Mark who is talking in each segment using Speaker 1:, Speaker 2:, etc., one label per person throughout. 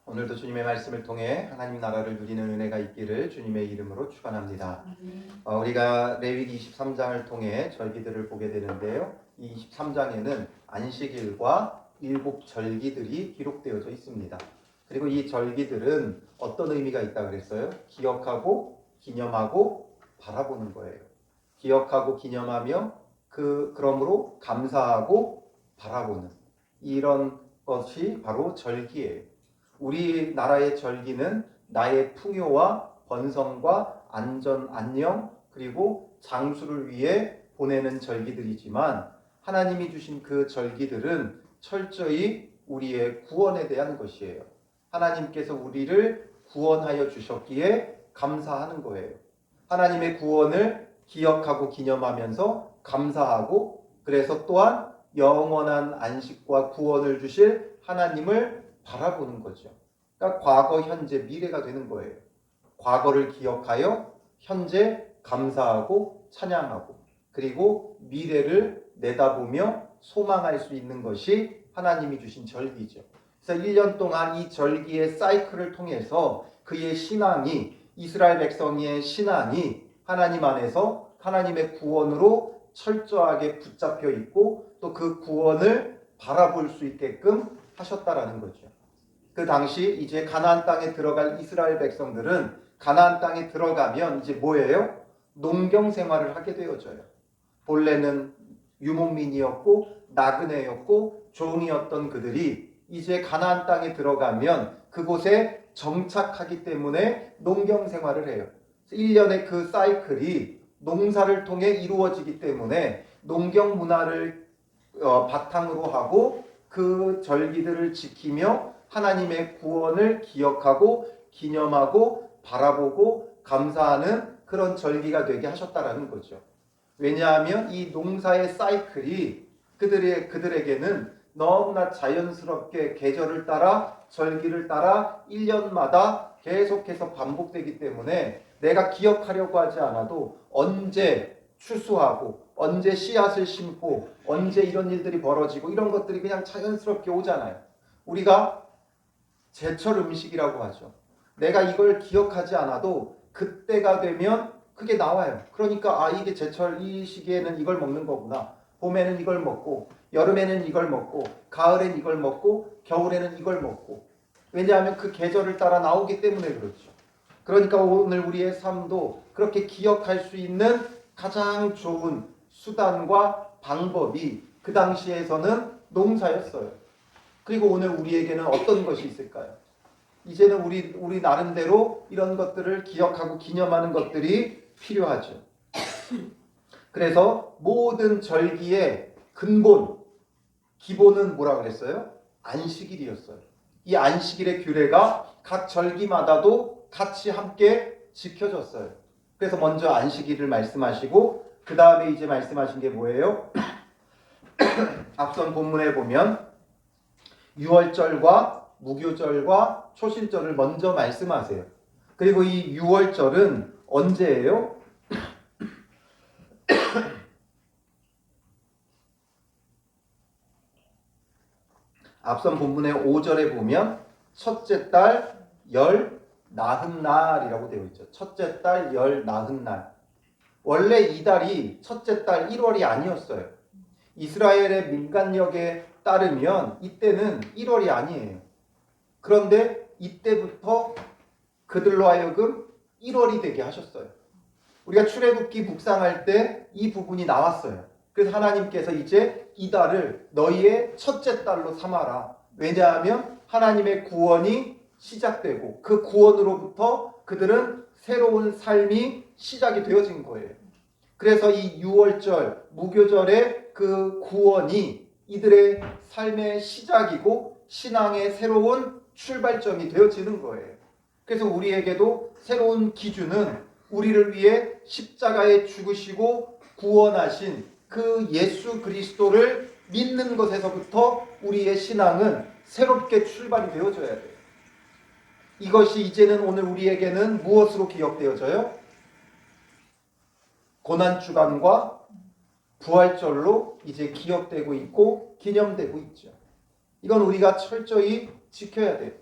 Speaker 1: 오늘도 주님의 말씀을 통해 하나님 나라를 누리는 은혜가 있기를 주님의 이름으로 축원합니다. 우리가 레위기 23장을 통해 절기들을 보게 되는데요. 이 23장에는 안식일과 7절기들이 기록되어져 있습니다. 그리고 이 절기들은 어떤 의미가 있다 그랬어요? 기억하고 기념하고 바라보는 거예요. 기억하고 기념하며 그러므로 감사하고 바라보는 이런 것이 바로 절기예요. 우리나라의 절기는 나의 풍요와 번성과 안전, 안녕 그리고 장수를 위해 보내는 절기들이지만 하나님이 주신 그 절기들은 철저히 우리의 구원에 대한 것이에요. 하나님께서 우리를 구원하여 주셨기에 감사하는 거예요. 하나님의 구원을 기억하고 기념하면서 감사하고 그래서 또한 영원한 안식과 구원을 주실 하나님을 바라보는 거죠. 그러니까 과거, 현재, 미래가 되는 거예요. 과거를 기억하여 현재 감사하고 찬양하고 그리고 미래를 내다보며 소망할 수 있는 것이 하나님이 주신 절기죠. 그래서 1년 동안 이 절기의 사이클을 통해서 그의 신앙이 이스라엘 백성의 신앙이 하나님 안에서 하나님의 구원으로 철저하게 붙잡혀 있고 또 그 구원을 바라볼 수 있게끔 하셨다라는 거죠. 그 당시 이제 가나안 땅에 들어갈 이스라엘 백성들은 가나안 땅에 들어가면 이제 뭐예요? 농경 생활을 하게 되어져요. 본래는 유목민이었고 나그네였고 종이었던 그들이 이제 가나안 땅에 들어가면 그곳에 정착하기 때문에 농경 생활을 해요. 1년의 그 사이클이 농사를 통해 이루어지기 때문에 농경 문화를 바탕으로 하고 그 절기들을 지키며 하나님의 구원을 기억하고 기념하고 바라보고 감사하는 그런 절기가 되게 하셨다라는 거죠. 왜냐하면 이 농사의 사이클이 그들에게는 너무나 자연스럽게 계절을 따라 절기를 따라 1년마다 계속해서 반복되기 때문에 내가 기억하려고 하지 않아도 언제 추수하고 언제 씨앗을 심고 언제 이런 일들이 벌어지고 이런 것들이 그냥 자연스럽게 오잖아요. 우리가 제철 음식이라고 하죠. 내가 이걸 기억하지 않아도 그때가 되면 그게 나와요. 그러니까 이게 제철 이 시기에는 이걸 먹는 거구나. 봄에는 이걸 먹고 여름에는 이걸 먹고 가을엔 이걸 먹고 겨울에는 이걸 먹고 왜냐하면 그 계절을 따라 나오기 때문에 그렇죠. 그러니까 오늘 우리의 삶도 그렇게 기억할 수 있는 가장 좋은 수단과 방법이 그 당시에서는 농사였어요. 그리고 오늘 우리에게는 어떤 것이 있을까요? 이제는 우리 나름대로 이런 것들을 기억하고 기념하는 것들이 필요하죠. 그래서 모든 절기의 근본, 기본은 뭐라 그랬어요? 안식일이었어요. 이 안식일의 규례가 각 절기마다도 같이 함께 지켜졌어요. 그래서 먼저 안식일을 말씀하시고 그 다음에 이제 말씀하신 게 뭐예요? 앞선 본문에 보면 유월절과 무교절과 초실절을 먼저 말씀하세요. 그리고 이 유월절은 언제예요? 앞선 본문의 5절에 보면 첫째 달 열 나흔 날이라고 되어 있죠. 첫째 달 열 나흔 날. 원래 이 달이 첫째 달 1월이 아니었어요. 이스라엘의 민간력에 따르면 이때는 1월이 아니에요. 그런데 이때부터 그들로 하여금 1월이 되게 하셨어요. 우리가 출애굽기 묵상할 때 이 부분이 나왔어요. 그래서 하나님께서 이제 이 달을 너희의 첫째 달로 삼아라. 왜냐하면 하나님의 구원이 시작되고 그 구원으로부터 그들은 새로운 삶이 시작이 되어진 거예요. 그래서 이 유월절, 무교절의 그 구원이 이들의 삶의 시작이고 신앙의 새로운 출발점이 되어지는 거예요. 그래서 우리에게도 새로운 기준은 우리를 위해 십자가에 죽으시고 구원하신 그 예수 그리스도를 믿는 것에서부터 우리의 신앙은 새롭게 출발이 되어져야 돼요. 이것이 이제는 오늘 우리에게는 무엇으로 기억되어져요? 고난주간과 부활절로 이제 기억되고 있고 기념되고 있죠. 이건 우리가 철저히 지켜야 돼요.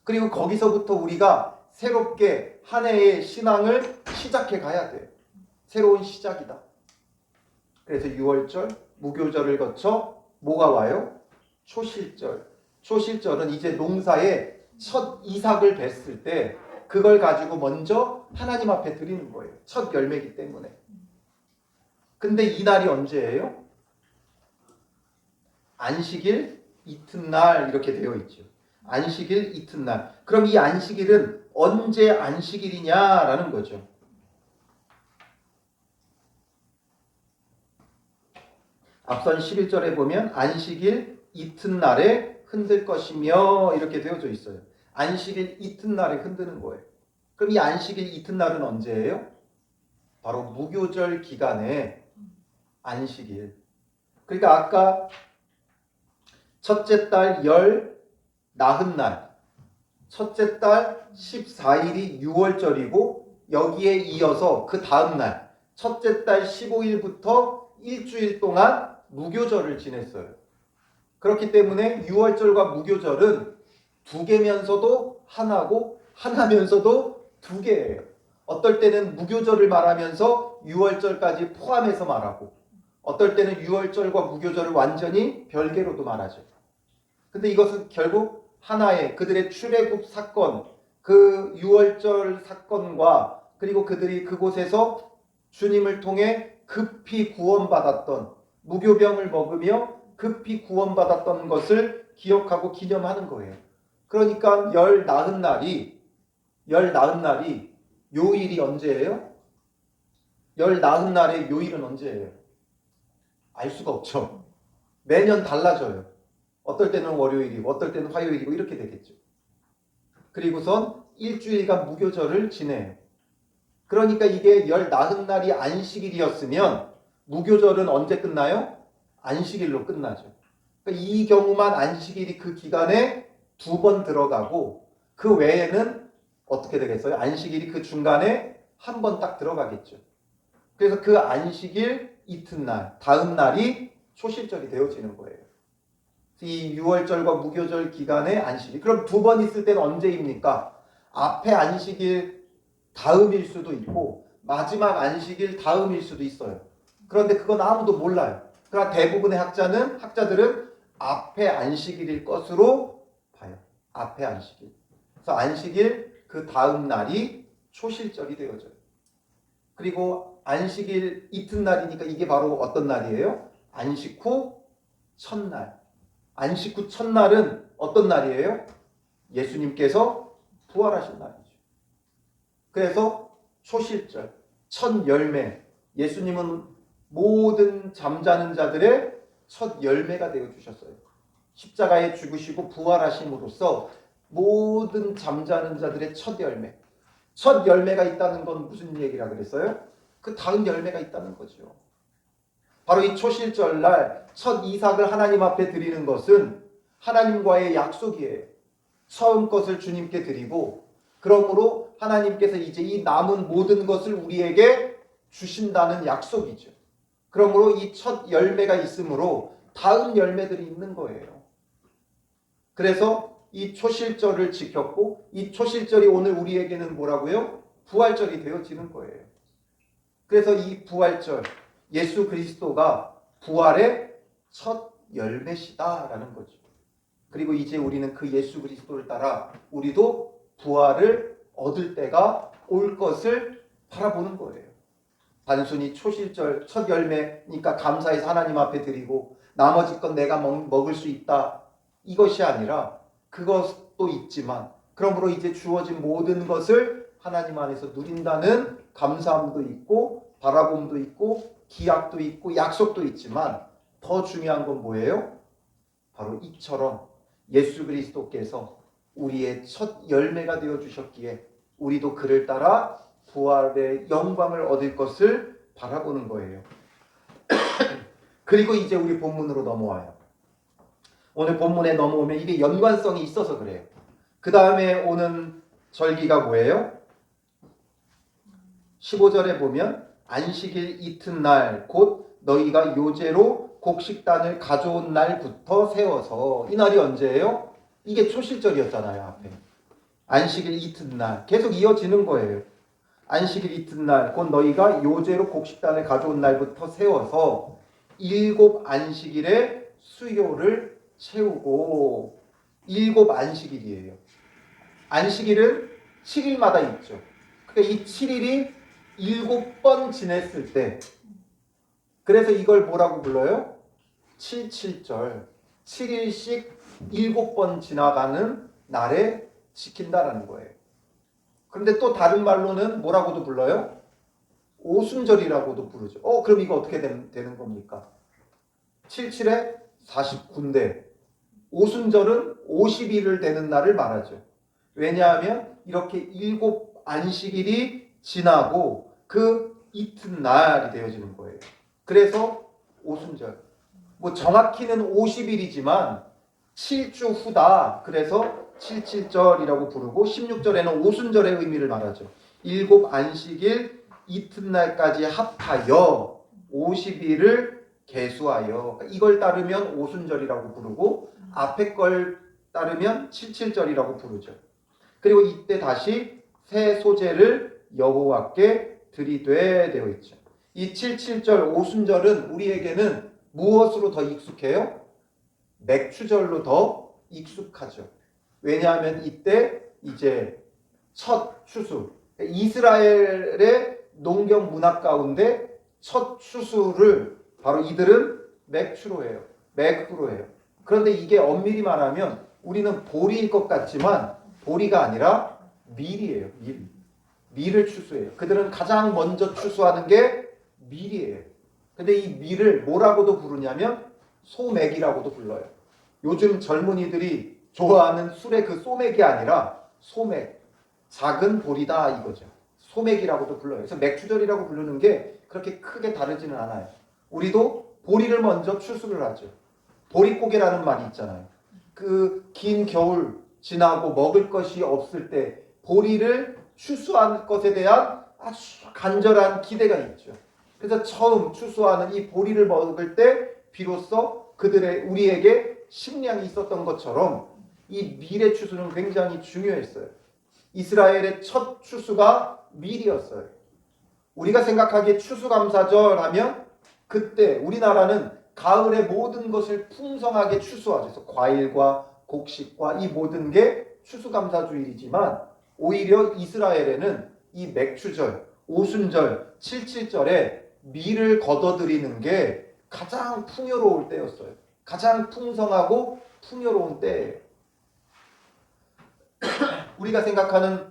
Speaker 1: 그리고 거기서부터 우리가 새롭게 한 해의 신앙을 시작해 가야 돼요. 새로운 시작이다. 그래서 유월절, 무교절을 거쳐 뭐가 와요? 초실절. 초실절은 이제 농사에 첫 이삭을 뱄을 때 그걸 가지고 먼저 하나님 앞에 드리는 거예요. 첫 열매이기 때문에. 근데 이 날이 언제예요? 안식일 이튿날 이렇게 되어 있죠. 안식일 이튿날. 그럼 이 안식일은 언제 안식일이냐라는 거죠. 앞선 11절에 보면 안식일 이튿날에 흔들 것이며 이렇게 되어져 있어요. 안식일 이튿날에 흔드는 거예요. 그럼 이 안식일 이튿날은 언제예요? 바로 무교절 기간에 안식일. 그러니까 아까 첫째 달 열 나흔날, 첫째 달 14일이 6월절이고 여기에 이어서 그 다음날 첫째 달 15일부터 일주일 동안 무교절을 지냈어요. 그렇기 때문에 6월절과 무교절은 두 개면서도 하나고 하나면서도 두 개예요. 어떨 때는 무교절을 말하면서 6월절까지 포함해서 말하고 어떨 때는 6월절과 무교절을 완전히 별개로도 말하죠. 근데 이것은 결국 하나의 그들의 출애굽 사건, 그 6월절 사건과 그리고 그들이 그곳에서 주님을 통해 급히 구원받았던 무교병을 먹으며 급히 구원받았던 것을 기억하고 기념하는 거예요. 그러니까 열 나흔 날이 요일이 언제예요? 열 나흔 날의 요일은 언제예요? 알 수가 없죠. 매년 달라져요. 어떨 때는 월요일이고 어떨 때는 화요일이고 이렇게 되겠죠. 그리고선 일주일간 무교절을 지내요. 그러니까 이게 열 나흔 날이 안식일이었으면 무교절은 언제 끝나요? 안식일로 끝나죠. 그러니까 이 경우만 안식일이 그 기간에 두 번 들어가고 그 외에는 어떻게 되겠어요? 안식일이 그 중간에 한 번 딱 들어가겠죠. 그래서 그 안식일 이튿날, 다음 날이 초실절이 되어지는 거예요. 이 6월절과 무교절 기간의 안식일. 그럼 두 번 있을 때는 언제입니까? 앞에 안식일 다음일 수도 있고 마지막 안식일 다음일 수도 있어요. 그런데 그건 아무도 몰라요. 그러나 대부분의 학자들은 앞에 안식일일 것으로 봐요. 앞에 안식일. 그래서 안식일 그 다음 날이 초실절이 되어져요. 그리고 안식일 이튿날이니까 이게 바로 어떤 날이에요? 안식 후 첫날. 안식 후 첫날은 어떤 날이에요? 예수님께서 부활하신 날이죠. 그래서 초실절, 첫 열매. 예수님은 모든 잠자는 자들의 첫 열매가 되어 주셨어요. 십자가에 죽으시고 부활하심으로써 모든 잠자는 자들의 첫 열매. 첫 열매가 있다는 건 무슨 얘기라 그랬어요? 그 다음 열매가 있다는 거죠. 바로 이 초실절날 첫 이삭을 하나님 앞에 드리는 것은 하나님과의 약속이에요. 처음 것을 주님께 드리고 그러므로 하나님께서 이제 이 남은 모든 것을 우리에게 주신다는 약속이죠. 그러므로 이 첫 열매가 있으므로 다음 열매들이 있는 거예요. 그래서 이 초실절을 지켰고 이 초실절이 오늘 우리에게는 뭐라고요? 부활절이 되어지는 거예요. 그래서 이 부활절, 예수 그리스도가 부활의 첫 열매시다라는 거죠. 그리고 이제 우리는 그 예수 그리스도를 따라 우리도 부활을 얻을 때가 올 것을 바라보는 거예요. 단순히 초실절 첫 열매니까 감사해서 하나님 앞에 드리고 나머지 건 내가 먹을 수 있다. 이것이 아니라 그것도 있지만 그러므로 이제 주어진 모든 것을 하나님 안에서 누린다는 감사함도 있고 바라봄도 있고 기약도 있고 약속도 있지만 더 중요한 건 뭐예요? 바로 이처럼 예수 그리스도께서 우리의 첫 열매가 되어 주셨기에 우리도 그를 따라 부활의 영광을 얻을 것을 바라보는 거예요. 그리고 이제 우리 본문으로 넘어와요. 오늘 본문에 넘어오면 이게 연관성이 있어서 그래요. 그 다음에 오는 절기가 뭐예요? 15절에 보면 안식일 이튿날 곧 너희가 요제로 곡식단을 가져온 날부터 세워서 이 날이 언제예요? 이게 초실절이었잖아요. 앞에. 안식일 이튿날 계속 이어지는 거예요. 안식일 이튿날 곧 너희가 요제로 곡식단을 가져온 날부터 세워서 7 안식일의 수요를 채우고 7 안식일이에요. 안식일은 7일마다 있죠. 그러니까 이 7일이 7번 지냈을 때 그래서 이걸 뭐라고 불러요? 7.7절 7일씩 7번 지나가는 날에 지킨다라는 거예요. 그런데 또 다른 말로는 뭐라고도 불러요? 오순절이라고도 부르죠. 그럼 이거 어떻게 되는 겁니까? 77에 49인데 오순절은 50일을 되는 날을 말하죠. 왜냐하면 이렇게 7안식일이 지나고 그 이튿날이 되어지는 거예요. 그래서 오순절. 뭐 정확히는 50일이지만 7주 후다. 그래서 7.7절이라고 부르고 16절에는 오순절의 의미를 말하죠. 7안식일 이튿날까지 합하여 50일을 계수하여 이걸 따르면 오순절이라고 부르고 앞에 걸 따르면 7.7절이라고 부르죠. 그리고 이때 다시 새 소재를 여호와께 드리되 되어 있죠. 이 7.7절 오순절은 우리에게는 무엇으로 더 익숙해요? 맥추절로 더 익숙하죠. 왜냐하면 이때 이제 첫 추수, 이스라엘의 농경 문화 가운데 첫 추수를 바로 이들은 맥추로 해요. 맥으로 해요. 그런데 이게 엄밀히 말하면 우리는 보리일 것 같지만 보리가 아니라 밀이에요. 밀을 추수해요. 그들은 가장 먼저 추수하는 게 밀이에요. 근데 이 밀을 뭐라고도 부르냐면 소맥이라고도 불러요. 요즘 젊은이들이 좋아하는 술의 그 소맥이 아니라 소맥, 작은 보리다 이거죠. 소맥이라고도 불러요. 그래서 맥추절이라고 부르는 게 그렇게 크게 다르지는 않아요. 우리도 보리를 먼저 추수를 하죠. 보릿고개라는 말이 있잖아요. 그 긴 겨울 지나고 먹을 것이 없을 때 보리를 추수할 것에 대한 아주 간절한 기대가 있죠. 그래서 처음 추수하는 이 보리를 먹을 때 비로소 우리에게 식량이 있었던 것처럼 이 밀의 추수는 굉장히 중요했어요. 이스라엘의 첫 추수가 밀이었어요. 우리가 생각하기에 추수감사절 하면 그때 우리나라는 가을에 모든 것을 풍성하게 추수하죠. 그래서 과일과 곡식과 이 모든 게 추수감사주일이지만 오히려 이스라엘에는 이 맥추절, 오순절, 7.7절에 밀을 걷어들이는 게 가장 풍요로울 때였어요. 가장 풍성하고 풍요로운 때예요. 우리가 생각하는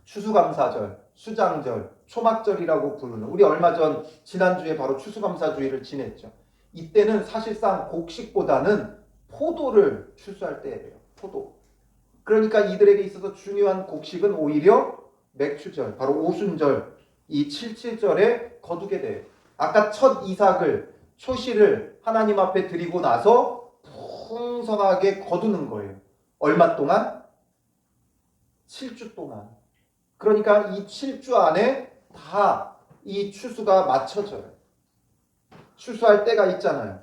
Speaker 1: 추수감사절, 수장절, 초막절이라고 부르는 우리 얼마 전 지난주에 바로 추수감사주의를 지냈죠. 이때는 사실상 곡식보다는 포도를 추수할 때예요. 포도. 그러니까 이들에게 있어서 중요한 곡식은 오히려 맥추절, 바로 오순절, 이 7.7절에 거두게 돼요. 아까 첫 이삭을, 초실을 하나님 앞에 드리고 나서 풍성하게 거두는 거예요. 얼마 동안? 7주 동안. 그러니까 이 7주 안에 다 이 추수가 맞춰져요. 추수할 때가 있잖아요.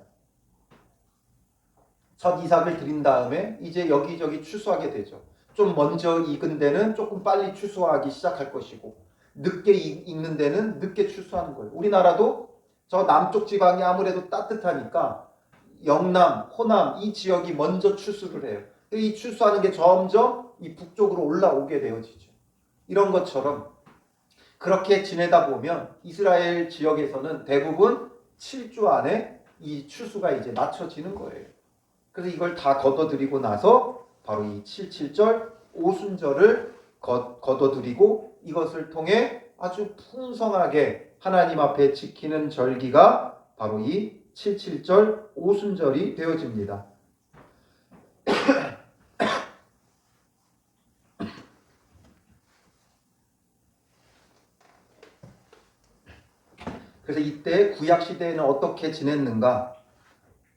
Speaker 1: 첫 이삭을 드린 다음에 이제 여기저기 추수하게 되죠. 좀 먼저 익은 데는 조금 빨리 추수하기 시작할 것이고 늦게 익는 데는 늦게 추수하는 거예요. 우리나라도 저 남쪽 지방이 아무래도 따뜻하니까 영남, 호남 이 지역이 먼저 추수를 해요. 이 추수하는 게 점점 이 북쪽으로 올라오게 되어지죠. 이런 것처럼 그렇게 지내다 보면 이스라엘 지역에서는 대부분 7주 안에 이 추수가 이제 맞춰지는 거예요. 그래서 이걸 다 거둬들이고 나서 바로 이 7.7절 오순절을 거둬들이고 이것을 통해 아주 풍성하게 하나님 앞에 지키는 절기가 바로 이 7.7절 오순절이 되어집니다. 그래서 이때 구약시대에는 어떻게 지냈는가?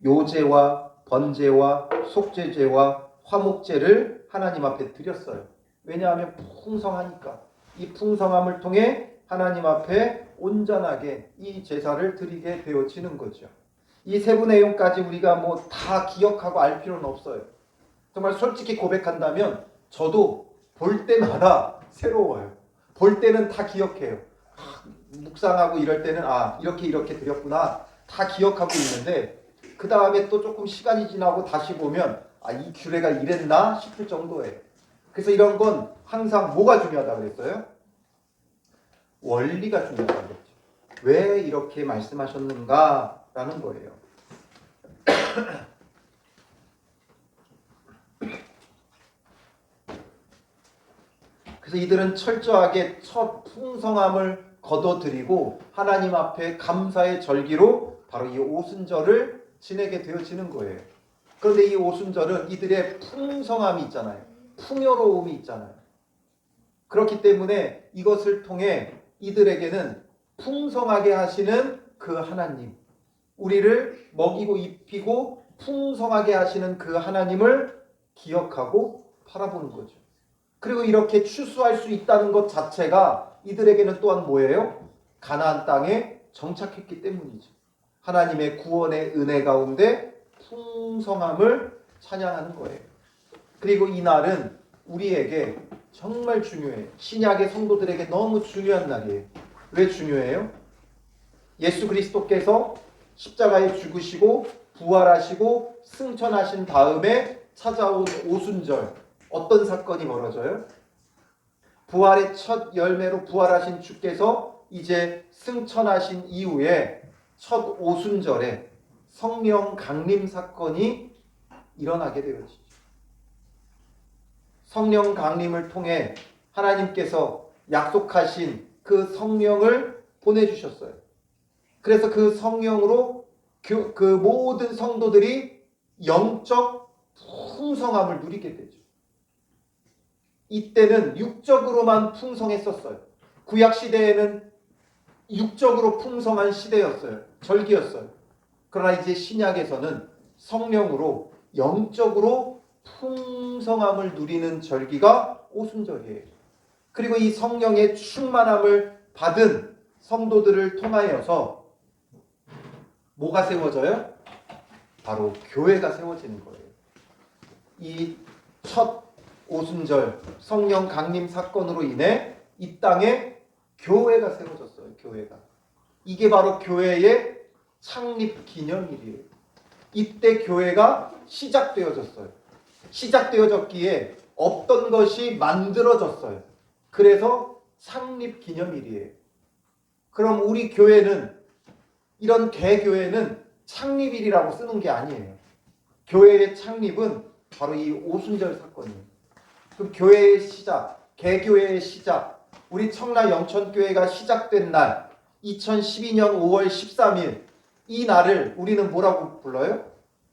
Speaker 1: 요제와 번제와 속죄제와 화목제를 하나님 앞에 드렸어요. 왜냐하면 풍성하니까. 이 풍성함을 통해 하나님 앞에 온전하게 이 제사를 드리게 되어지는 거죠. 이 세부 내용까지 우리가 뭐 다 기억하고 알 필요는 없어요. 정말 솔직히 고백한다면 저도 볼 때마다 새로워요. 볼 때는 다 기억해요. 묵상하고 이럴 때는 이렇게 드렸구나 다 기억하고 있는데 그 다음에 또 조금 시간이 지나고 다시 보면 이 규례가 이랬나 싶을 정도예요. 그래서 이런 건 항상 뭐가 중요하다 그랬어요? 원리가 중요하다 그랬죠. 왜 이렇게 말씀하셨는가라는 거예요. 그래서 이들은 철저하게 첫 풍성함을 거둬들이고 하나님 앞에 감사의 절기로 바로 이 오순절을 지내게 되어지는 거예요. 그런데 이 오순절은 이들의 풍성함이 있잖아요. 풍요로움이 있잖아요. 그렇기 때문에 이것을 통해 이들에게는 풍성하게 하시는 그 하나님, 우리를 먹이고 입히고 풍성하게 하시는 그 하나님을 기억하고 바라보는 거죠. 그리고 이렇게 추수할 수 있다는 것 자체가 이들에게는 또한 뭐예요? 가나안 땅에 정착했기 때문이죠. 하나님의 구원의 은혜 가운데 풍성함을 찬양하는 거예요. 그리고 이 날은 우리에게 정말 중요해요. 신약의 성도들에게 너무 중요한 날이에요. 왜 중요해요? 예수 그리스도께서 십자가에 죽으시고 부활하시고 승천하신 다음에 찾아온 오순절, 어떤 사건이 벌어져요? 부활의 첫 열매로 부활하신 주께서 이제 승천하신 이후에 첫 오순절에 성령 강림 사건이 일어나게 되어지죠. 성령 강림을 통해 하나님께서 약속하신 그 성령을 보내주셨어요. 그래서 그 성령으로 그 모든 성도들이 영적 풍성함을 누리게 되죠. 이때는 육적으로만 풍성했었어요. 구약 시대에는 육적으로 풍성한 시대였어요. 절기였어요. 그러나 이제 신약에서는 성령으로 영적으로 풍성함을 누리는 절기가 오순절이에요. 그리고 이 성령의 충만함을 받은 성도들을 통하여서 뭐가 세워져요? 바로 교회가 세워지는 거예요. 이 첫 오순절 성령 강림 사건으로 인해 이 땅에 교회가 세워졌어요. 교회가. 이게 바로 교회의 창립 기념일이에요. 이때 교회가 시작되어졌어요. 시작되어졌기에 없던 것이 만들어졌어요. 그래서 창립 기념일이에요. 그럼 우리 교회는, 이런 개교회는 창립일이라고 쓰는 게 아니에요. 교회의 창립은 바로 이 오순절 사건이에요. 그럼 교회의 시작, 개교회의 시작, 우리 청라 영천교회가 시작된 날 2012년 5월 13일 이 날을 우리는 뭐라고 불러요?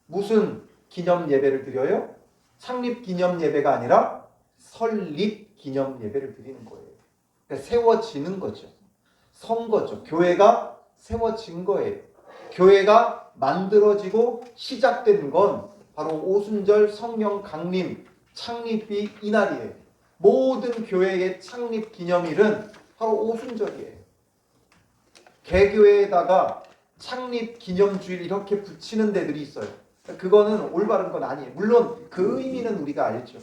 Speaker 1: 무슨 기념 예배를 드려요? 창립 기념 예배가 아니라 설립 기념 예배를 드리는 거예요. 그러니까 세워지는 거죠. 선 거죠. 교회가 세워진 거예요. 교회가 만들어지고 시작된 건 바로 오순절 성령 강림 창립이 이 날이에요. 모든 교회의 창립 기념일은 바로 오순절이에요. 개교회에다가 창립 기념주일 이렇게 붙이는 데들이 있어요. 그거는 올바른 건 아니에요. 물론 그 의미는 우리가 알죠.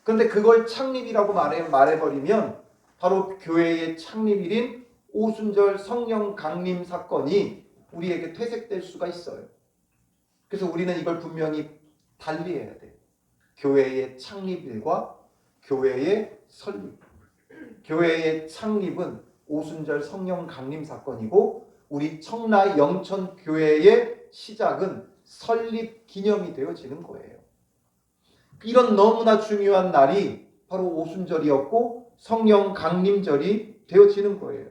Speaker 1: 그런데 그걸 창립이라고 말해버리면 바로 교회의 창립일인 오순절 성령 강림 사건이 우리에게 퇴색될 수가 있어요. 그래서 우리는 이걸 분명히 달리해야 돼요. 교회의 창립일과 교회의 설립. 교회의 창립은 오순절 성령 강림 사건이고 우리 청라 영천 교회의 시작은 설립 기념이 되어지는 거예요. 이런 너무나 중요한 날이 바로 오순절이었고 성령 강림절이 되어지는 거예요.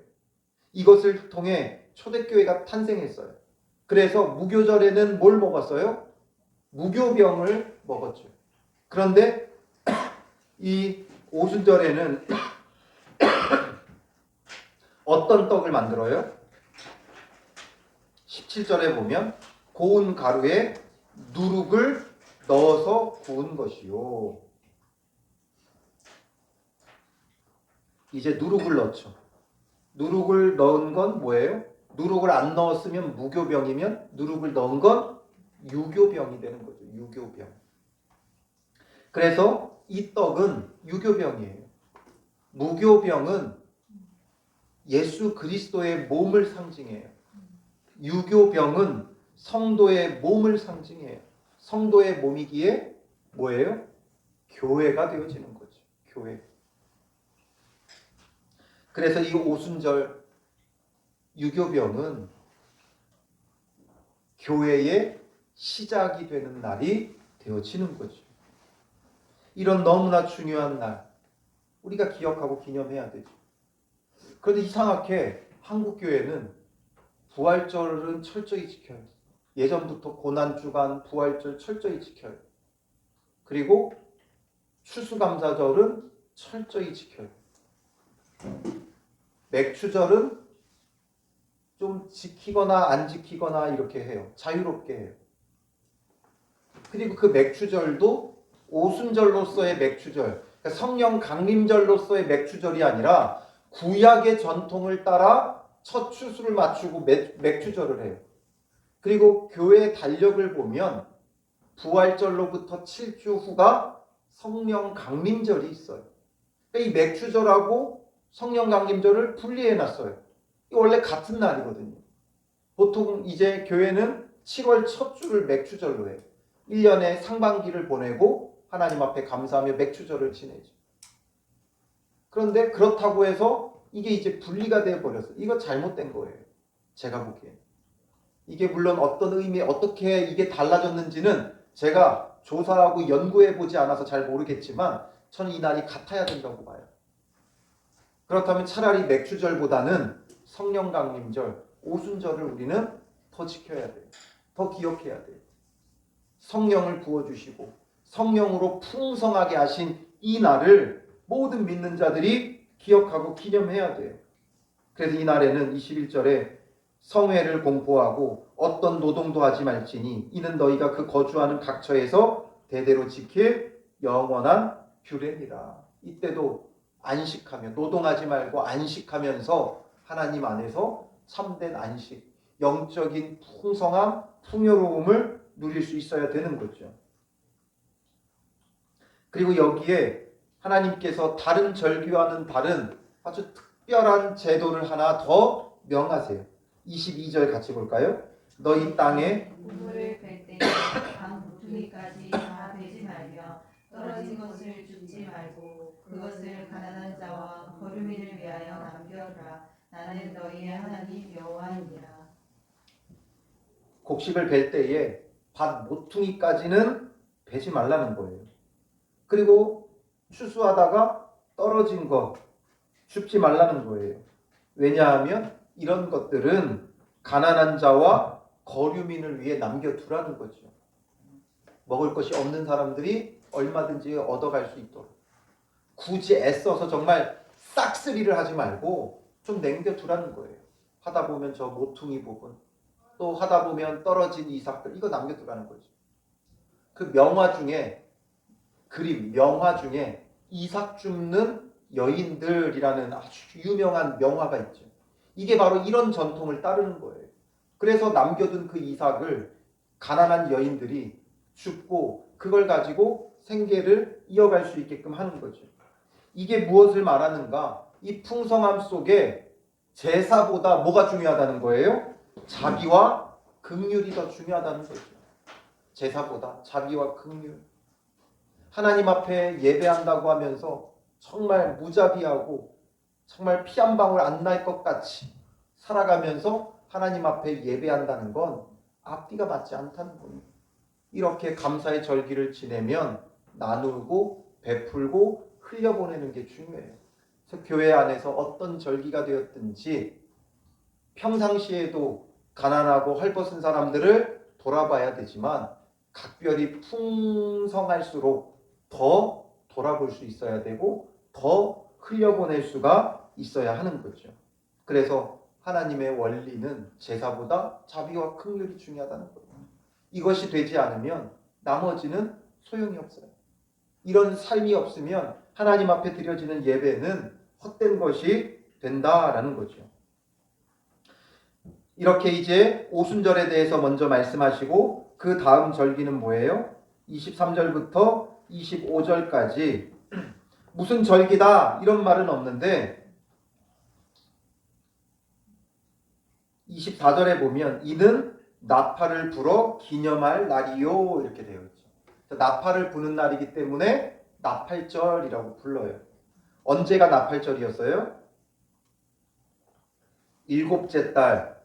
Speaker 1: 이것을 통해 초대교회가 탄생했어요. 그래서 무교절에는 뭘 먹었어요? 무교병을 먹었죠. 그런데 이 오순절에는 어떤 떡을 만들어요? 17절에 보면 고운 가루에 누룩을 넣어서 구운 것이요. 이제 누룩을 넣죠. 누룩을 넣은 건 뭐예요? 누룩을 안 넣었으면 무교병이면 누룩을 넣은 건 유교병이 되는 거죠. 유교병. 그래서 이 떡은 유교병이에요. 무교병은 예수 그리스도의 몸을 상징해요. 유교병은 성도의 몸을 상징해요. 성도의 몸이기에 뭐예요? 교회가 되어지는 거죠. 교회. 그래서 이 오순절 유교병은 교회의 시작이 되는 날이 되어지는 거죠. 이런 너무나 중요한 날 우리가 기억하고 기념해야 되죠. 그런데 이상하게 한국 교회는 부활절은 철저히 지켜요. 예전부터 고난주간 부활절 철저히 지켜요. 그리고 추수감사절은 철저히 지켜요. 맥추절은 좀 지키거나 안 지키거나 이렇게 해요. 자유롭게 해요. 그리고 그 맥추절도 오순절로서의 맥추절, 그러니까 성령 강림절로서의 맥추절이 아니라 구약의 전통을 따라 첫 추수를 맞추고 맥추절을 해요. 그리고 교회의 달력을 보면 부활절로부터 7주 후가 성령 강림절이 있어요. 그러니까 이 맥추절하고 성령 강림절을 분리해놨어요. 원래 같은 날이거든요. 보통 이제 교회는 7월 첫 주를 맥추절로 해요. 1년의 상반기를 보내고 하나님 앞에 감사하며 맥추절을 지내죠. 그런데 그렇다고 해서 이게 이제 분리가 되어버렸어요. 이거 잘못된 거예요. 제가 보기엔. 이게 물론 어떤 의미, 어떻게 이게 달라졌는지는 제가 조사하고 연구해보지 않아서 잘 모르겠지만 저는 이 날이 같아야 된다고 봐요. 그렇다면 차라리 맥추절보다는 성령 강림절, 오순절을 우리는 더 지켜야 돼요. 더 기억해야 돼요. 성령을 부어주시고 성령으로 풍성하게 하신 이 날을 모든 믿는 자들이 기억하고 기념해야 돼요. 그래서 이 날에는 21절에 성회를 공포하고 어떤 노동도 하지 말지니 이는 너희가 그 거주하는 각처에서 대대로 지킬 영원한 규례니라. 이때도 안식하며 노동하지 말고 안식하면서 하나님 안에서 참된 안식, 영적인 풍성함, 풍요로움을 누릴 수 있어야 되는 거죠. 그리고 여기에 하나님께서 다른 절기와는 다른 아주 특별한 제도를 하나 더 명하세요. 22절 같이 볼까요? 너희 땅에
Speaker 2: 우물을 뺄 때 방 부퉁이까지 다 베지 말며 떨어진 것을 줍지 말고 그것을 가난한 자와 거류민을 위하여 남겨두라. 나는 너희의 하나님 여호와이니라.
Speaker 1: 곡식을 벨 때에 밭 모퉁이까지는 베지 말라는 거예요. 그리고 추수하다가 떨어진 거 줍지 말라는 거예요. 왜냐하면 이런 것들은 가난한 자와 거류민을 위해 남겨두라는 거죠. 먹을 것이 없는 사람들이 얼마든지 얻어갈 수 있도록. 굳이 애써서 정말 싹쓸이를 하지 말고 좀 남겨두라는 거예요. 하다 보면 저 모퉁이 부분, 또 하다 보면 떨어진 이삭들, 이거 남겨두라는 거죠. 그 명화 중에, 그림, 명화 중에 이삭 줍는 여인들이라는 아주 유명한 명화가 있죠. 이게 바로 이런 전통을 따르는 거예요. 그래서 남겨둔 그 이삭을 가난한 여인들이 줍고 그걸 가지고 생계를 이어갈 수 있게끔 하는 거죠. 이게 무엇을 말하는가? 이 풍성함 속에 제사보다 뭐가 중요하다는 거예요? 자비와 긍휼이 더 중요하다는 거죠. 제사보다 자비와 긍휼. 하나님 앞에 예배한다고 하면서 정말 무자비하고 정말 피 한 방울 안 날 것 같이 살아가면서 하나님 앞에 예배한다는 건 앞뒤가 맞지 않다는 거예요. 이렇게 감사의 절기를 지내면 나누고 베풀고 흘려보내는 게 중요해요. 그래서 교회 안에서 어떤 절기가 되었든지 평상시에도 가난하고 헐벗은 사람들을 돌아봐야 되지만 각별히 풍성할수록 더 돌아볼 수 있어야 되고 더 흘려보낼 수가 있어야 하는 거죠. 그래서 하나님의 원리는 제사보다 자비와 긍휼이 중요하다는 거예요. 이것이 되지 않으면 나머지는 소용이 없어요. 이런 삶이 없으면 하나님 앞에 드려지는 예배는 헛된 것이 된다라는 거죠. 이렇게 이제 오순절에 대해서 먼저 말씀하시고 그 다음 절기는 뭐예요? 23절부터 25절까지 무슨 절기다 이런 말은 없는데 24절에 보면 이는 나팔을 불어 기념할 날이요 이렇게 되어 있죠. 나팔을 부는 날이기 때문에 나팔절이라고 불러요. 언제가 나팔절이었어요? 일곱째 달,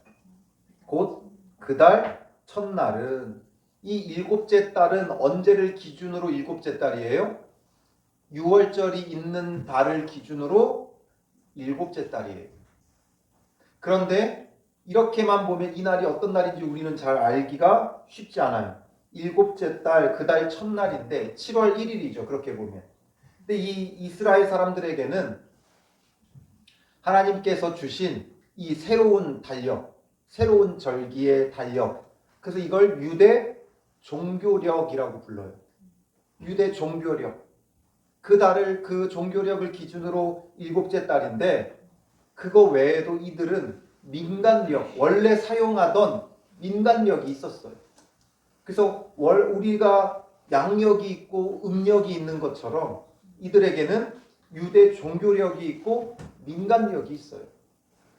Speaker 1: 곧 그 달 첫날은, 이 일곱째 달은 언제를 기준으로 일곱째 달이에요? 6월절이 있는 달을 기준으로 일곱째 달이에요. 그런데 이렇게만 보면 이 날이 어떤 날인지 우리는 잘 알기가 쉽지 않아요. 일곱째 달, 그 달 첫날인데 7월 1일이죠. 그렇게 보면. 근데 이 이스라엘 사람들에게는 하나님께서 주신 이 새로운 달력, 새로운 절기의 달력, 그래서 이걸 유대 종교력이라고 불러요. 유대 종교력. 그 달을, 그 종교력을 기준으로 일곱째 달인데 그거 외에도 이들은 민간력, 원래 사용하던 민간력이 있었어요. 그래서 우리가 양력이 있고 음력이 있는 것처럼 이들에게는 유대 종교력이 있고 민간력이 있어요.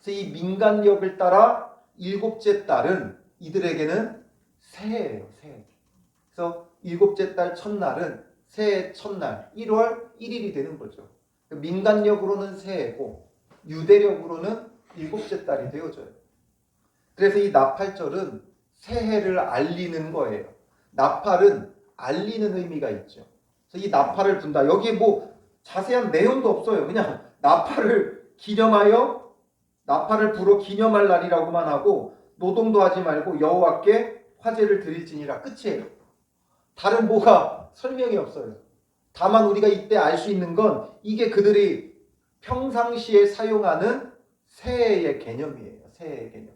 Speaker 1: 그래서 이 민간력을 따라 일곱째 달은 이들에게는 새해예요. 새해. 그래서 일곱째 달 첫날은 새해 첫날 1월 1일이 되는 거죠. 민간력으로는 새해고 유대력으로는 일곱째 달이 되어져요. 그래서 이 나팔절은 새해를 알리는 거예요. 나팔은 알리는 의미가 있죠. 그래서 이 나팔을 분다. 여기에 뭐 자세한 내용도 없어요. 그냥 나팔을 기념하여 나팔을 불어 기념할 날이라고만 하고 노동도 하지 말고 여호와께 화제를 드릴지니라 끝이에요. 다른 뭐가 설명이 없어요. 다만 우리가 이때 알 수 있는 건 이게 그들이 평상시에 사용하는 새해의 개념이에요. 새해의 개념.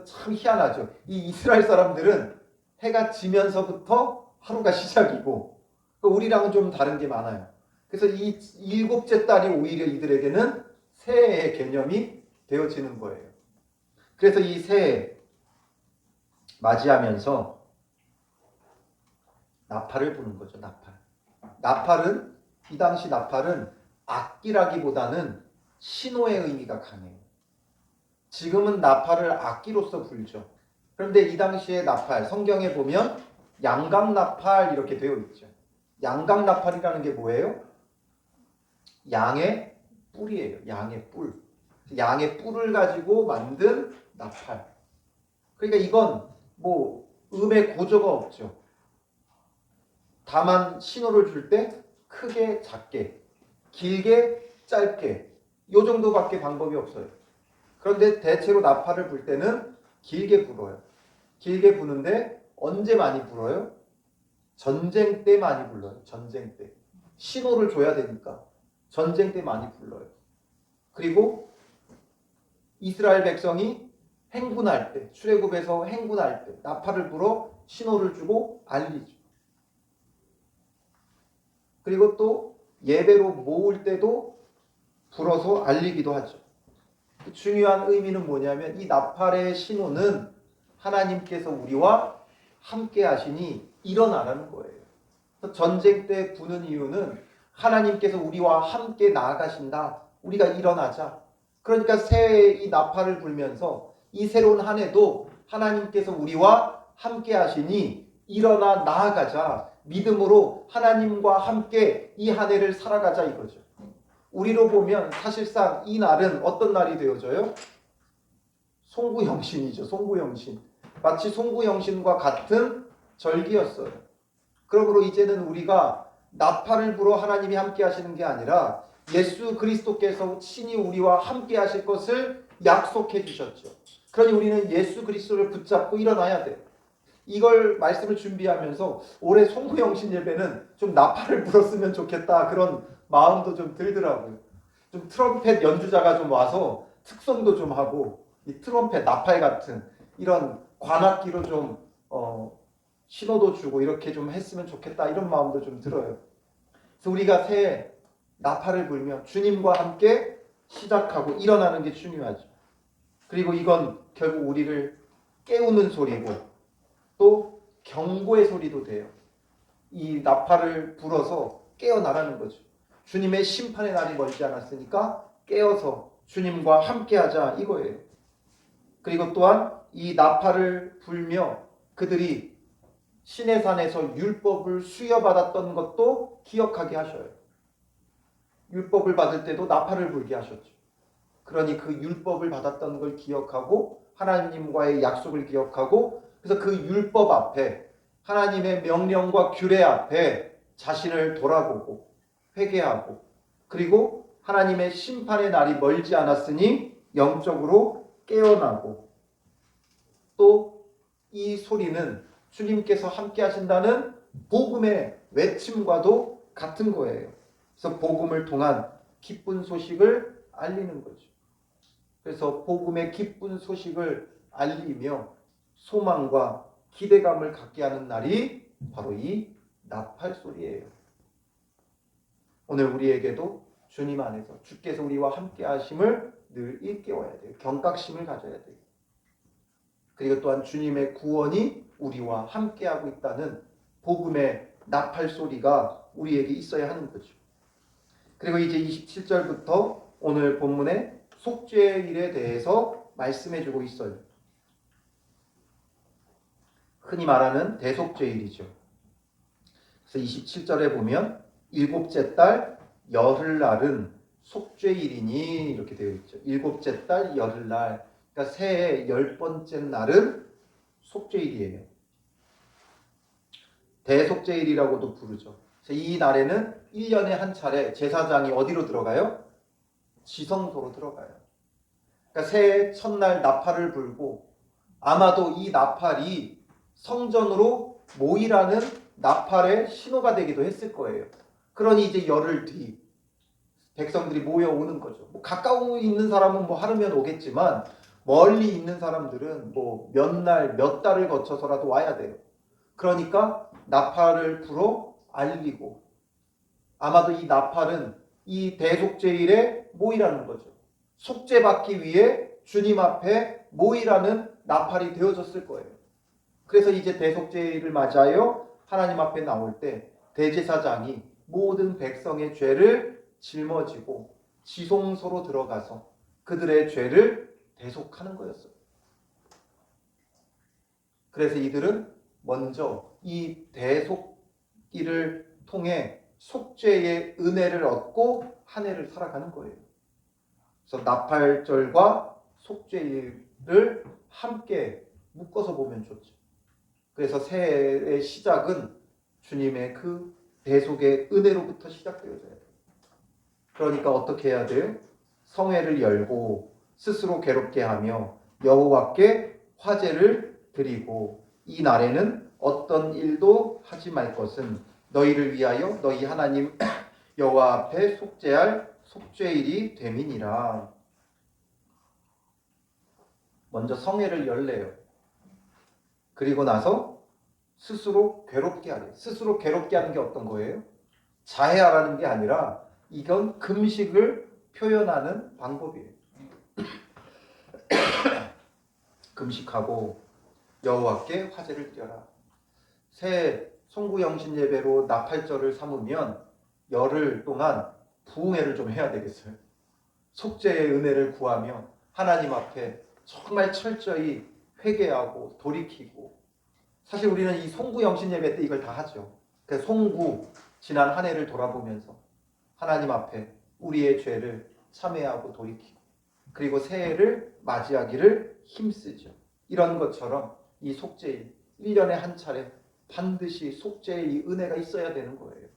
Speaker 1: 참 희한하죠. 이 이스라엘 사람들은 해가 지면서부터 하루가 시작이고 우리랑은 좀 다른 게 많아요. 그래서 이 일곱째 달이 오히려 이들에게는 새해의 개념이 되어지는 거예요. 그래서 이 새해 맞이하면서 나팔을 부는 거죠. 나팔은 이 당시 나팔은 악기라기보다는 신호의 의미가 강해요. 지금은 나팔을 악기로서 불죠. 그런데 이 당시의 나팔, 성경에 보면 양각나팔 이렇게 되어 있죠. 양각나팔이라는 게 뭐예요? 양의 뿔이에요. 양의 뿔. 양의 뿔을 가지고 만든 나팔. 그러니까 이건 뭐 음의 고조가 없죠. 다만 신호를 줄 때 크게 작게, 길게 짧게 요 정도밖에 방법이 없어요. 그런데 대체로 나팔을 불 때는 길게 불어요. 길게 부는데 언제 많이 불어요? 전쟁 때 많이 불러요. 전쟁 때. 신호를 줘야 되니까 전쟁 때 많이 불러요. 그리고 이스라엘 백성이 행군할 때, 출애굽에서 행군할 때 나팔을 불어 신호를 주고 알리죠. 그리고 또 예배로 모을 때도 불어서 알리기도 하죠. 중요한 의미는 뭐냐면 이 나팔의 신호는 하나님께서 우리와 함께 하시니 일어나라는 거예요. 전쟁 때 부는 이유는 하나님께서 우리와 함께 나아가신다. 우리가 일어나자. 그러니까 새해 이 나팔을 불면서 이 새로운 한 해도 하나님께서 우리와 함께 하시니 일어나 나아가자. 믿음으로 하나님과 함께 이 한 해를 살아가자 이거죠. 우리로 보면 사실상 이 날은 어떤 날이 되어져요? 송구영신이죠. 송구영신. 마치 송구영신과 같은 절기였어요. 그러므로 이제는 우리가 나팔을 불어 하나님이 함께 하시는 게 아니라 예수 그리스도께서 친히 우리와 함께 하실 것을 약속해 주셨죠. 그러니 우리는 예수 그리스도를 붙잡고 일어나야 돼요. 이걸 말씀을 준비하면서 올해 송구영신 예배는 좀 나팔을 불었으면 좋겠다 그런 마음도 좀 들더라고요. 좀 트럼펫 연주자가 좀 와서 특성도 좀 하고 이 트럼펫 나팔 같은 이런 관악기로 좀 신호도 주고 이렇게 좀 했으면 좋겠다 이런 마음도 좀 들어요. 그래서 우리가 새해 나팔을 불며 주님과 함께 시작하고 일어나는 게 중요하죠. 그리고 이건 결국 우리를 깨우는 소리고 또 경고의 소리도 돼요. 이 나팔을 불어서 깨어나라는 거죠. 주님의 심판의 날이 멀지 않았으니까 깨어서 주님과 함께하자 이거예요. 그리고 또한 이 나팔을 불며 그들이 시내산에서 율법을 수여받았던 것도 기억하게 하셔요. 율법을 받을 때도 나팔을 불게 하셨죠. 그러니 그 율법을 받았던 걸 기억하고 하나님과의 약속을 기억하고 그래서 그 율법 앞에 하나님의 명령과 규례 앞에 자신을 돌아보고 회개하고 그리고 하나님의 심판의 날이 멀지 않았으니 영적으로 깨어나고 또 이 소리는 주님께서 함께 하신다는 복음의 외침과도 같은 거예요. 그래서 복음을 통한 기쁜 소식을 알리는 거죠. 그래서 복음의 기쁜 소식을 알리며 소망과 기대감을 갖게 하는 날이 바로 이 나팔 소리예요. 오늘 우리에게도 주님 안에서 주께서 우리와 함께 하심을 늘 일깨워야 돼요. 경각심을 가져야 돼요. 그리고 또한 주님의 구원이 우리와 함께하고 있다는 복음의 나팔 소리가 우리에게 있어야 하는 거죠. 그리고 이제 27절부터 오늘 본문의 속죄일에 대해서 말씀해주고 있어요. 흔히 말하는 대속죄일이죠. 그래서 27절에 보면 일곱째 달 열흘날은 속죄일이니 이렇게 되어 있죠. 일곱째 달 열흘날, 그러니까 새해 10번째 날은 속죄일이에요. 대속죄일이라고도 부르죠. 그래서 이 날에는 1년에 한 차례 제사장이 어디로 들어가요? 지성소로 들어가요. 그러니까 새해 첫날 나팔을 불고 아마도 이 나팔이 성전으로 모이라는 나팔의 신호가 되기도 했을 거예요. 그러니 이제 열흘 뒤 백성들이 모여오는 거죠. 뭐 가까이 있는 사람은 뭐 하루면 오겠지만 멀리 있는 사람들은 뭐 몇 날, 몇 달을 거쳐서라도 와야 돼요. 그러니까 나팔을 불어 알리고 아마도 이 나팔은 이 대속죄일에 모이라는 거죠. 속죄받기 위해 주님 앞에 모이라는 나팔이 되어졌을 거예요. 그래서 이제 대속죄일을 맞아요. 하나님 앞에 나올 때 대제사장이 모든 백성의 죄를 짊어지고 지성소로 들어가서 그들의 죄를 대속하는 거였어요. 그래서 이들은 먼저 이 대속일을 통해 속죄의 은혜를 얻고 한 해를 살아가는 거예요. 그래서 나팔절과 속죄일을 함께 묶어서 보면 좋죠. 그래서 새해의 시작은 주님의 그 대속의 은혜로부터 시작되어져야 돼요. 그러니까 어떻게 해야 돼요? 성회를 열고 스스로 괴롭게 하며 여호와께 화제를 드리고 이 날에는 어떤 일도 하지 말 것은 너희를 위하여 너희 하나님 여호와 앞에 속죄할 속죄일이 됨이니라. 먼저 성회를 열래요. 그리고 나서 스스로 괴롭게 하래요. 스스로 괴롭게 하는 게 어떤 거예요? 자해하라는 게 아니라 이건 금식을 표현하는 방법이에요. 금식하고 여호와께 화제를 드려라. 새 송구영신 예배로 나팔절을 삼으면 열흘 동안 부흥회를 좀 해야 되겠어요. 속죄의 은혜를 구하며 하나님 앞에 정말 철저히 회개하고 돌이키고 사실 우리는 이 송구영신 예배 때 이걸 다 하죠. 그 송구 지난 한 해를 돌아보면서 하나님 앞에 우리의 죄를 참회하고 돌이키고 그리고 새해를 맞이하기를 힘쓰죠. 이런 것처럼 이 속죄일 1년에 한 차례 반드시 속죄의 이 은혜가 있어야 되는 거예요.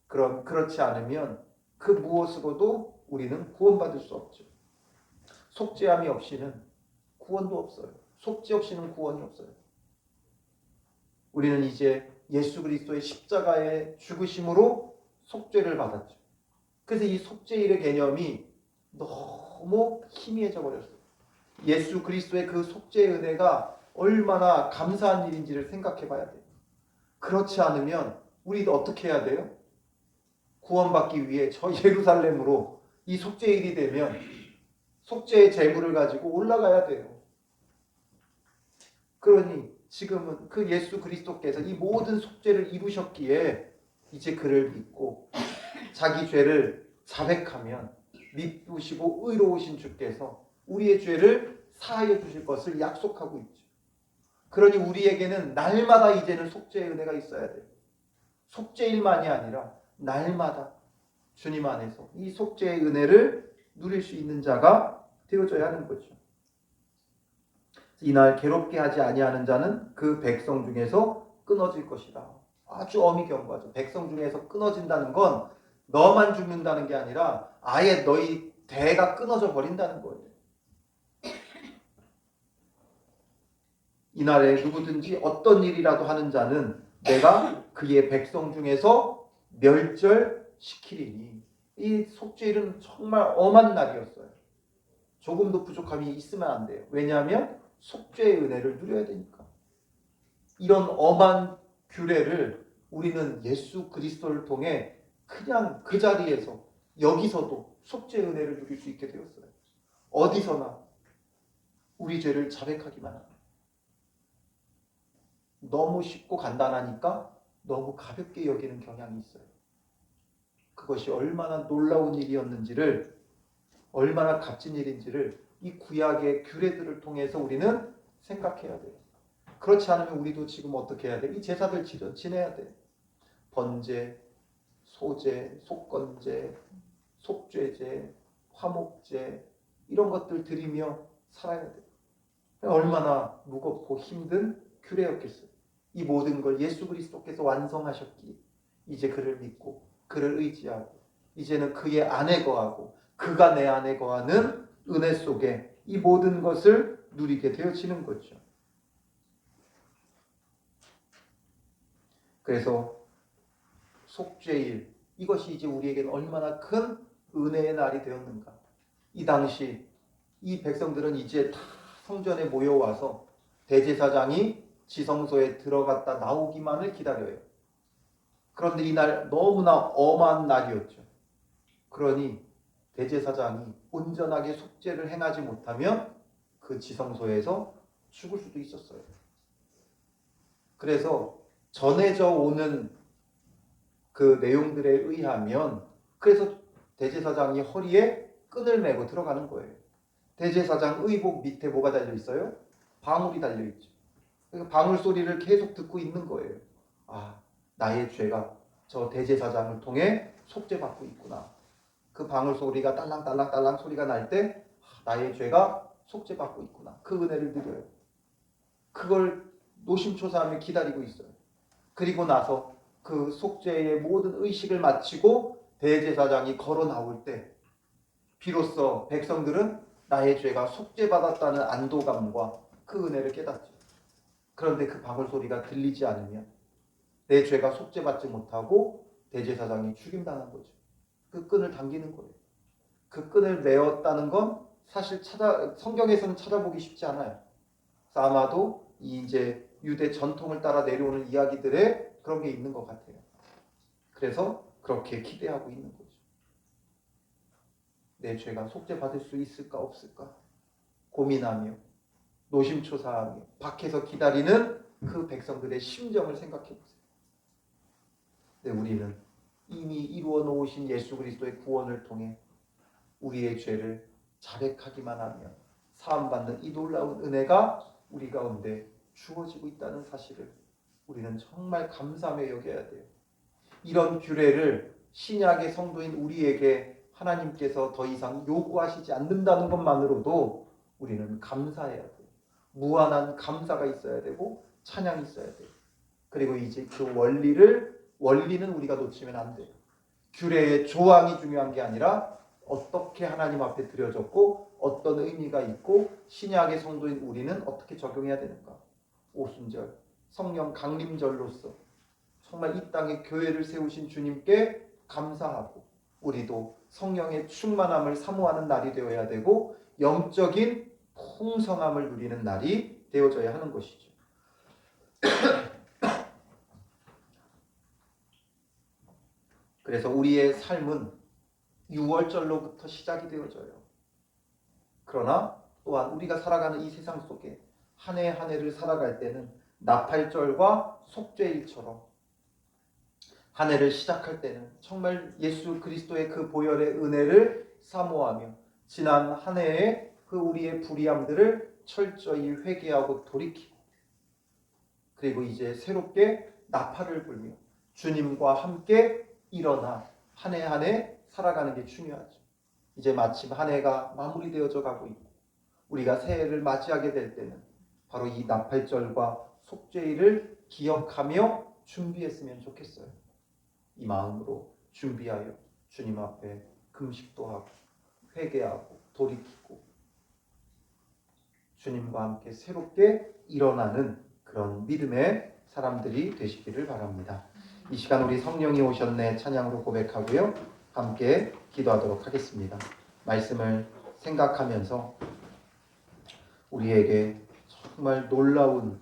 Speaker 1: 그럼 그렇지 않으면 그 무엇으로도 우리는 구원받을 수 없죠. 속죄함이 없이는 구원도 없어요. 속죄 없이는 구원이 없어요. 우리는 이제 예수 그리스도의 십자가의 죽으심으로 속죄를 받았죠. 그래서 이 속죄일의 개념이 너무 희미해져 버렸어요. 예수 그리스도의 그 속죄의 은혜가 얼마나 감사한 일인지를 생각해 봐야 돼요. 그렇지 않으면 우리도 어떻게 해야 돼요? 구원받기 위해 저 예루살렘으로 이 속죄일이 되면 속죄의 제물을 가지고 올라가야 돼요. 그러니 지금은 그 예수 그리스도께서 이 모든 속죄를 이루셨기에 이제 그를 믿고 자기 죄를 자백하면 미쁘시고 의로우신 주께서 우리의 죄를 사하여 주실 것을 약속하고 있죠. 그러니 우리에게는 날마다 이제는 속죄의 은혜가 있어야 돼요. 속죄일만이 아니라 날마다 주님 안에서 이 속죄의 은혜를 누릴 수 있는 자가 되어져야 하는 거죠. 이날 괴롭게 하지 아니하는 자는 그 백성 중에서 끊어질 것이다. 아주 엄히 경고하죠. 백성 중에서 끊어진다는 건 너만 죽는다는 게 아니라 아예 너희 대가 끊어져 버린다는 거예요. 이날에 누구든지 어떤 일이라도 하는 자는 내가 그의 백성 중에서 멸절시키리니. 이 속죄일은 정말 엄한 날이었어요. 조금도 부족함이 있으면 안 돼요. 왜냐하면 속죄의 은혜를 누려야 되니까. 이런 엄한 규례를 우리는 예수 그리스도를 통해 그냥 그 자리에서 여기서도 속죄의 은혜를 누릴 수 있게 되었어요. 어디서나 우리 죄를 자백하기만 합니다. 너무 쉽고 간단하니까 너무 가볍게 여기는 경향이 있어요. 그것이 얼마나 놀라운 일이었는지를, 얼마나 값진 일인지를 이 구약의 규례들을 통해서 우리는 생각해야 돼요. 그렇지 않으면 우리도 지금 어떻게 해야 돼? 이 제사들 지내야 돼. 번제, 소제, 속건제, 속죄제, 화목제 이런 것들 드리며 살아야 돼. 얼마나 무겁고 힘든 규례였겠어요. 이 모든 걸 예수 그리스도께서 완성하셨기에 이제 그를 믿고 그를 의지하고 이제는 그의 안에 거하고 그가 내 안에 거하는 은혜 속에 이 모든 것을 누리게 되어지는 거죠. 그래서 속죄일, 이것이 이제 우리에게는 얼마나 큰 은혜의 날이 되었는가. 이 당시 이 백성들은 이제 다 성전에 모여와서 대제사장이 지성소에 들어갔다 나오기만을 기다려요. 그런데 이날 너무나 엄한 날이었죠. 그러니 대제사장이 온전하게 속죄를 행하지 못하면 그 지성소에서 죽을 수도 있었어요. 그래서 전해져 오는 그 내용들에 의하면 그래서 대제사장이 허리에 끈을 메고 들어가는 거예요. 대제사장 의복 밑에 뭐가 달려 있어요? 방울이 달려 있죠. 방울 소리를 계속 듣고 있는 거예요. 아, 나의 죄가 저 대제사장을 통해 속죄받고 있구나. 그 방울 소리가 딸랑딸랑딸랑 소리가 날 때 나의 죄가 속죄받고 있구나. 그 은혜를 누려요. 그걸 노심초사하며 기다리고 있어요. 그리고 나서 그 속죄의 모든 의식을 마치고 대제사장이 걸어 나올 때 비로소 백성들은 나의 죄가 속죄받았다는 안도감과 그 은혜를 깨닫죠. 그런데 그 방울 소리가 들리지 않으면 내 죄가 속죄받지 못하고 대제사장이 죽임당한 거죠. 그 끈을 당기는 거예요. 그 끈을 메었다는 건 사실 성경에서는 찾아보기 쉽지 않아요. 아마도 이제 유대 전통을 따라 내려오는 이야기들에 그런 게 있는 것 같아요. 그래서 그렇게 기대하고 있는 거죠. 내 죄가 속죄받을 수 있을까 없을까 고민하며 노심초사하며 밖에서 기다리는 그 백성들의 심정을 생각해 보세요. 근데 우리는 이미 이루어 놓으신 예수 그리스도의 구원을 통해 우리의 죄를 자백하기만 하면 사함받는 이 놀라운 은혜가 우리 가운데 주어지고 있다는 사실을 우리는 정말 감사하며 여겨야 돼요. 이런 규례를 신약의 성도인 우리에게 하나님께서 더 이상 요구하시지 않는다는 것만으로도 우리는 감사해야 돼요. 무한한 감사가 있어야 되고 찬양이 있어야 돼요. 그리고 이제 그 원리는 우리가 놓치면 안 돼요. 규례의 조항이 중요한 게 아니라 어떻게 하나님 앞에 드려졌고 어떤 의미가 있고 신약의 성도인 우리는 어떻게 적용해야 되는가. 오순절, 성령 강림절로서 정말 이 땅에 교회를 세우신 주님께 감사하고 우리도 성령의 충만함을 사모하는 날이 되어야 되고 영적인 풍성함을 누리는 날이 되어져야 하는 것이죠. 그래서 우리의 삶은 6월절로부터 시작이 되어져요. 그러나 또한 우리가 살아가는 이 세상 속에 한 해 한 해를 살아갈 때는 나팔절과 속죄일처럼 한 해를 시작할 때는 정말 예수 그리스도의 그 보혈의 은혜를 사모하며 지난 한 해의 그 우리의 불의함들을 철저히 회개하고 돌이키고, 그리고 이제 새롭게 나팔을 불며 주님과 함께 일어나 한 해 한 해 살아가는 게 중요하죠. 이제 마침 한 해가 마무리되어져 가고 있고 우리가 새해를 맞이하게 될 때는 바로 이 나팔절과 속죄일을 기억하며 준비했으면 좋겠어요. 이 마음으로 준비하여 주님 앞에 금식도 하고 회개하고 돌이키고 주님과 함께 새롭게 일어나는 그런 믿음의 사람들이 되시기를 바랍니다. 이 시간 우리 성령이 오셨네 찬양으로 고백하고요. 함께 기도하도록 하겠습니다. 말씀을 생각하면서 우리에게 정말 놀라운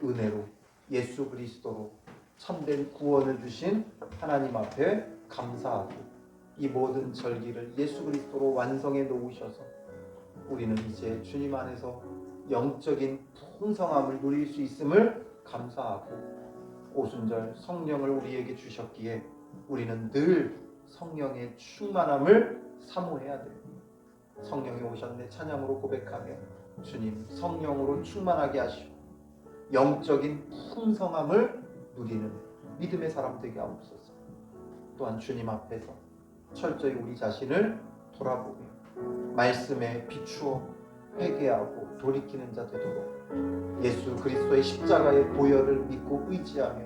Speaker 1: 은혜로 예수 그리스도로 참된 구원을 주신 하나님 앞에 감사하고 이 모든 절기를 예수 그리스도로 완성해 놓으셔서 우리는 이제 주님 안에서 영적인 풍성함을 누릴 수 있음을 감사하고 오순절 성령을 우리에게 주셨기에 우리는 늘 성령의 충만함을 사모해야 돼요. 성령이 오셨네 찬양으로 고백하며 주님 성령으로 충만하게 하시고 영적인 풍성함을 누리는 믿음의 사람 되게 하옵소서. 또한 주님 앞에서 철저히 우리 자신을 돌아보며 말씀에 비추어 회개하고 돌이키는 자 되도록 예수 그리스도의 십자가의 보혈을 믿고 의지하며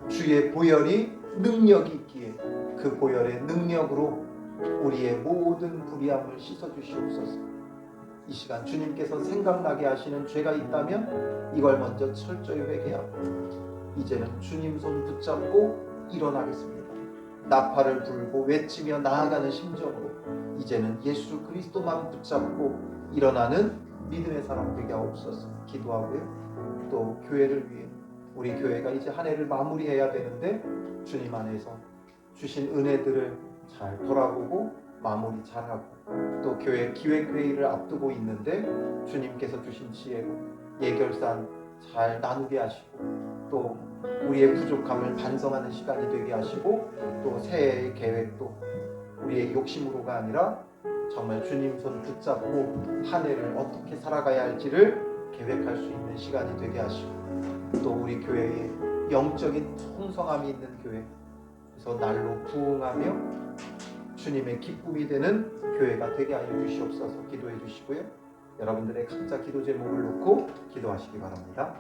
Speaker 1: 주의 보혈이 능력이 있기에 그 보혈의 능력으로 우리의 모든 불의함을 씻어주시옵소서. 이 시간 주님께서 생각나게 하시는 죄가 있다면 이걸 먼저 철저히 회개하고 이제는 주님 손 붙잡고 일어나겠습니다. 나팔을 불고 외치며 나아가는 심정으로 이제는 예수 그리스도만 붙잡고 일어나는 믿음의 사람 되게 하옵소서. 기도하고요. 또 교회를 위해 우리 교회가 이제 한 해를 마무리해야 되는데 주님 안에서 주신 은혜들을 잘 돌아보고 마무리 잘하고 또 교회 기획회의를 앞두고 있는데 주님께서 주신 지혜로 예결산 잘 나누게 하시고 또 우리의 부족함을 반성하는 시간이 되게 하시고 또 새해의 계획도 우리의 욕심으로가 아니라 정말 주님 손 붙잡고 한 해를 어떻게 살아가야 할지를 계획할 수 있는 시간이 되게 하시고 또 우리 교회에 영적인 풍성함이 있는 교회 그래서 날로 부흥하며 주님의 기쁨이 되는 교회가 되게 하여 주시옵소서. 기도해 주시고요. 여러분들의 각자 기도 제목을 놓고 기도하시기 바랍니다.